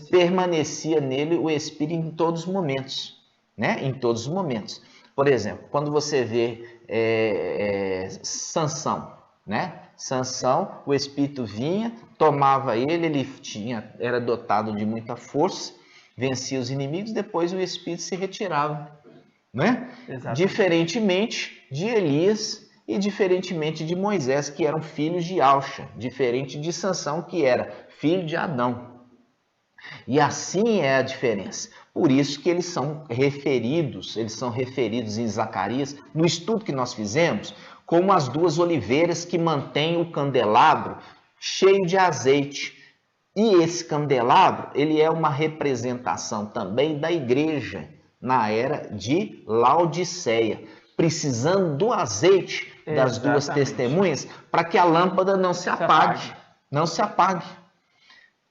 permanecia nele o espírito em todos os momentos, né? Em todos os momentos. Por exemplo, quando você vê Sansão, né? Sansão, o espírito vinha, tomava ele era dotado de muita força, vencia os inimigos, depois o espírito se retirava, né? Diferentemente de Elias e diferentemente de Moisés, que eram filhos de Auxa, diferente de Sansão, que era filho de Adão. E assim é a diferença. Por isso que eles são referidos em Zacarias, no estudo que nós fizemos, como as duas oliveiras que mantêm o candelabro cheio de azeite. E esse candelabro, ele é uma representação também da igreja na era de Laodiceia, precisando do azeite das duas testemunhas para que a lâmpada não se apague. Não se apague.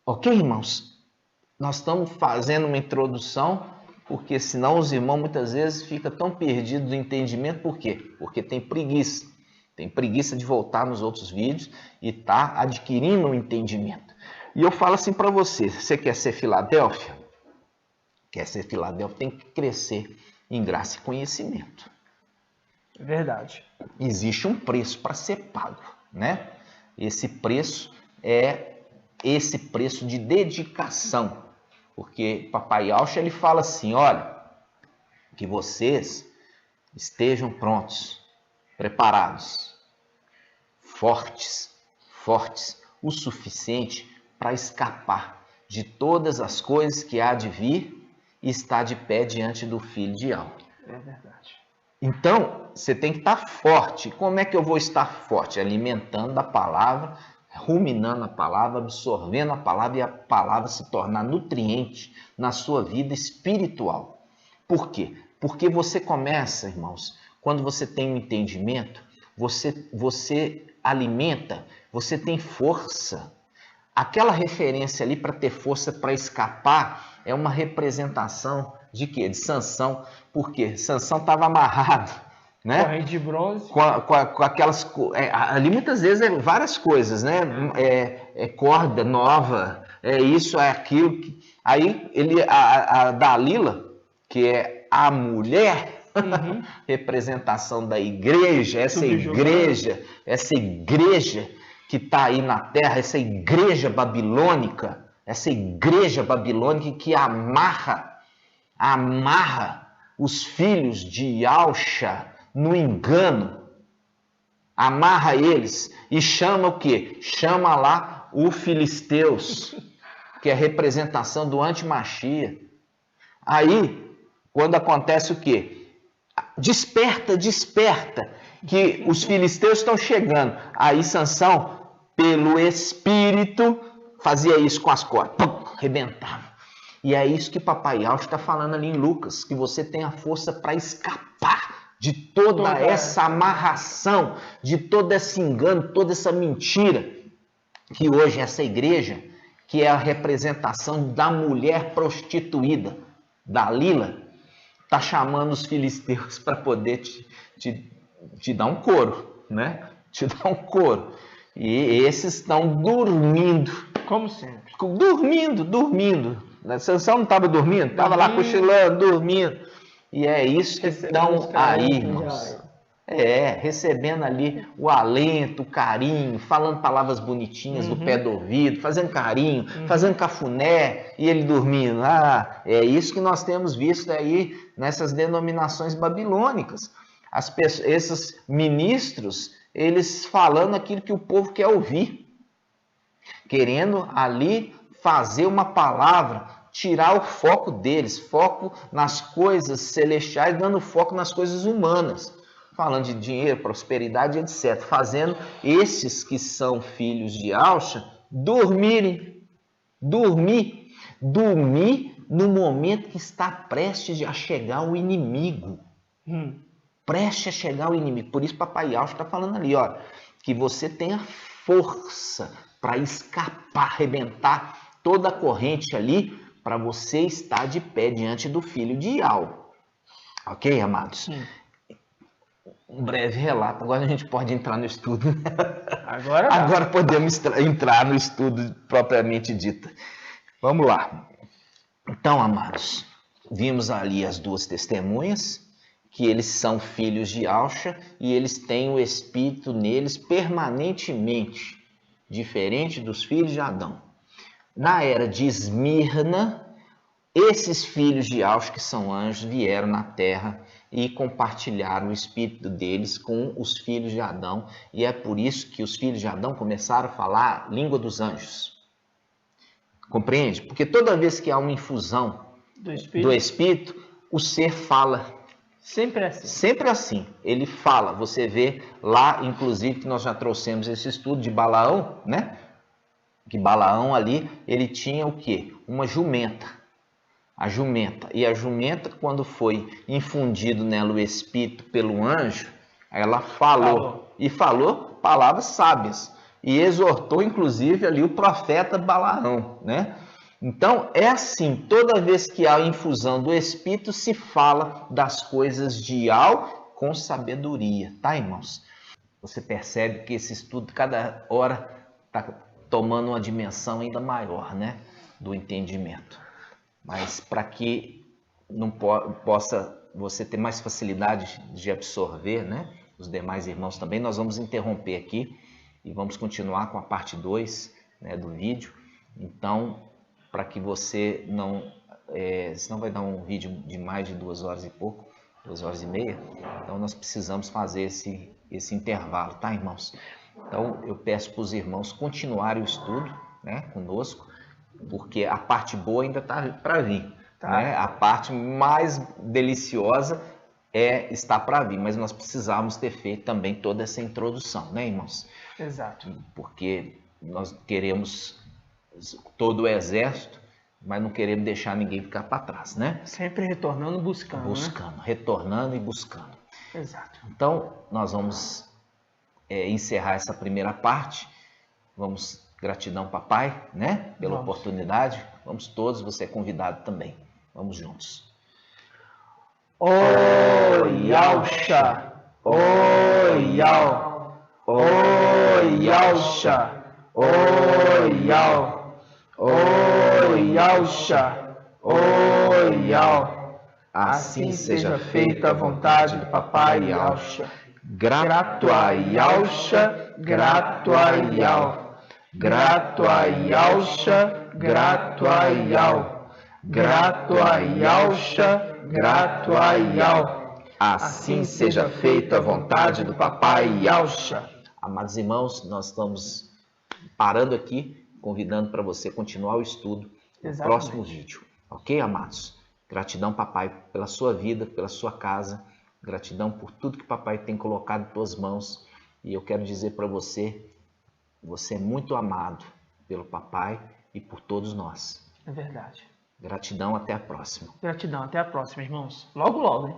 Ok, irmãos? Nós estamos fazendo uma introdução, porque senão os irmãos muitas vezes ficam tão perdidos do entendimento. Por quê? Porque tem preguiça. Tem preguiça de voltar nos outros vídeos e tá adquirindo um entendimento. E eu falo assim para você quer ser Filadélfia? Quer ser Filadélfia, tem que crescer em graça e conhecimento. Verdade. Existe um preço para ser pago, né? Esse preço é esse preço de dedicação. Porque Papai Auxa, ele fala assim, olha, que vocês estejam prontos, preparados, fortes o suficiente para escapar de todas as coisas que há de vir e estar de pé diante do Filho de Ial. É verdade. Então, você tem que estar forte. Como é que eu vou estar forte? Alimentando a palavra, ruminando a palavra, absorvendo a palavra e a palavra se tornar nutriente na sua vida espiritual. Por quê? Porque você começa, irmãos, quando você tem um entendimento, você alimenta, você tem força. Aquela referência ali para ter força para escapar é uma representação de quê? De Sansão. Por quê? Sansão estava amarrado, né? Corrente de bronze. Com aquelas... ali muitas vezes é várias coisas, né? Corda nova, isso, é aquilo. Aí a Dalila, que é a mulher, representação da igreja, essa igreja que está aí na terra, essa igreja babilônica que amarra os filhos de Alcha no engano, amarra eles e chama o quê? Chama lá o Filisteus, que é a representação do antimachia. Aí, quando acontece o quê? Desperta, que os filisteus estão chegando. Aí Sansão, pelo Espírito, fazia isso com as cordas, arrebentava. E é isso que Papai Alcho está falando ali em Lucas, que você tem a força para escapar de toda essa amarração, de todo esse engano, toda essa mentira, que hoje essa igreja, que é a representação da mulher prostituída, Dalila, está chamando os filisteus para poder te dar um couro, né? Te dar um couro. E esses estão dormindo. Como sempre. Dormindo. Sansão não estava dormindo? Estava lá cochilando, dormindo. E é isso que estão aí, irmãos. Recebendo ali o alento, o carinho, falando palavras bonitinhas do pé do ouvido, fazendo carinho, fazendo cafuné, e ele dormindo. É isso que nós temos visto aí nessas denominações babilônicas. Esses ministros, eles falando aquilo que o povo quer ouvir, querendo ali fazer uma palavra, tirar o foco deles, foco nas coisas celestiais, dando foco nas coisas humanas. Falando de dinheiro, prosperidade, etc. Fazendo esses que são filhos de Alcha dormir no momento que está prestes a chegar o inimigo. Prestes a chegar o inimigo. Por isso Papai Alcho está falando ali, ó, que você tenha força para escapar, arrebentar toda a corrente ali, para você estar de pé diante do filho de Ial. Ok, amados? Um breve relato. Agora a gente pode entrar no estudo. Agora podemos entrar no estudo propriamente dito. Vamos lá. Então, amados, vimos ali as duas testemunhas, que eles são filhos de Alcha e eles têm o Espírito neles permanentemente, diferente dos filhos de Adão. Na era de Esmirna, esses filhos de Alcha, que são anjos, vieram na terra e compartilharam o espírito deles com os filhos de Adão. E é por isso que os filhos de Adão começaram a falar a língua dos anjos. Compreende? Porque toda vez que há uma infusão do espírito, o ser fala. Sempre assim. Sempre assim. Ele fala. Você vê lá, inclusive, que nós já trouxemos esse estudo de Balaão, né? Que Balaão ali, ele tinha o quê? Uma jumenta. A jumenta. E a jumenta, quando foi infundido nela o espírito pelo anjo, ela falou. E falou palavras sábias. E exortou, inclusive, ali o profeta Balaão, né? Então, é assim, toda vez que há infusão do espírito, se fala das coisas de Ial com sabedoria, tá, irmãos? Você percebe que esse estudo, cada hora, está tomando uma dimensão ainda maior, né? Do entendimento. Mas para que não possa você ter mais facilidade de absorver, né? Os demais irmãos também, nós vamos interromper aqui e vamos continuar com a parte 2, né, do vídeo. Então, para que você não... senão vai dar um vídeo de mais de 2 horas e pouco, 2 horas e meia. Então, nós precisamos fazer esse intervalo, tá, irmãos? Então, eu peço para os irmãos continuarem o estudo, né, conosco, porque a parte boa ainda está para vir. Tá. Né? A parte mais deliciosa está para vir, mas nós precisamos ter feito também toda essa introdução, né, irmãos? Exato. Porque nós queremos todo o exército, mas não queremos deixar ninguém ficar para trás, né? Sempre retornando, buscando. Buscando, né? Retornando e buscando. Exato. Então, nós vamos encerrar essa primeira parte. Vamos... Gratidão, papai, né? Pela oportunidade. Vamos todos, você é convidado também. Vamos juntos. Oi, Alcha! Oi, Al! Oi, Alcha! Oi, Al! Oi, Alcha! Oi, Al! Assim seja feita a vontade do Papai Yahshua. Grato a Yahshua, grato a Yahweh. Grato a Yahshua, grato a Yahweh. Grato a Yahshua, grato a Yahweh. Assim seja feita a vontade do Papai Yahshua. Amados irmãos, nós estamos parando aqui, convidando para você continuar o estudo no próximo vídeo. Ok, amados? Gratidão, Papai, pela sua vida, pela sua casa. Gratidão por tudo que Papai tem colocado em tuas mãos. E eu quero dizer para você, você é muito amado pelo Papai e por todos nós. É verdade. Gratidão, até a próxima. Gratidão, até a próxima, irmãos. Logo, logo, hein?